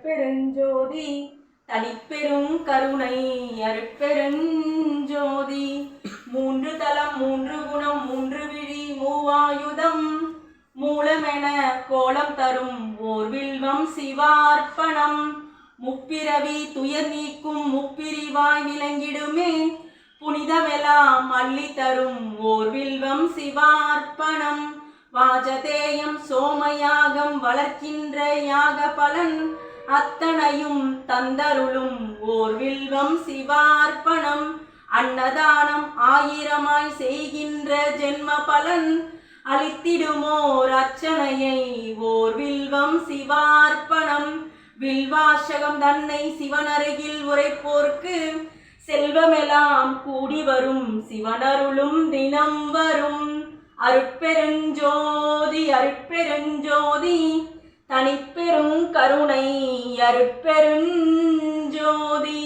அருட்பெருஞ்சோதி தனிப்பெரும் கருணை அருட்பெருஞ்சோதி மூன்று தலம் மூன்று குணம் மூன்று விழி மூவாயுதம் மூலமென கோலம் தரும் ஓர் வில்வம் சிவார்ப்பணம் முப்பிரவி துயர் நீக்கும் முப்பிரிவாய் விளங்கிடுமே புனிதமெல்லாம் அள்ளி தரும் ஓர் வில்வம் சிவார்ப்பணம் வாஜதேயம் சோமயாகம் வளர்க்கின்ற யாக பலன் அத்தனையும் தந்தருளும் ஓர் வில்வம் சிவார்ப்பணம் அன்னதானம் ஆயிரமாய் செய்கின்ற ஜென்ம பலன் அளித்திடுமோர் அர்ச்சனையை ஓர் வில்வம் சிவார்ப்பணம் வில்வாசகம் தன்னை சிவனருகில் உரைப்போர்க்கு செல்வமெல்லாம் கூடி வரும் சிவனருளும் தினம் வரும் அருட்பெருஞ்சோதி அருட்பெருஞ்சோதி தனிப்பெரும் கருணை அருட்பெருஞ்சோதி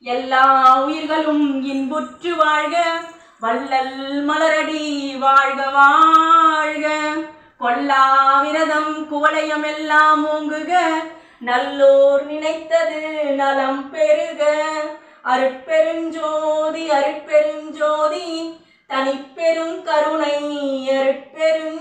எல்லா உயிர்களும் இன்புற்று வாழ்க வள்ளல் மலரடி வாழ்க வாழ்க கொல்லா விரதம் குவளையம் எல்லாம் ஓங்குக நல்லோர் நினைத்தது நலம் பெருக அருட்பெருஞ்சோதி அருட்பெருஞ்சோதி தனிப்பெரும் கருணை அருட்பெருஞ்சோதி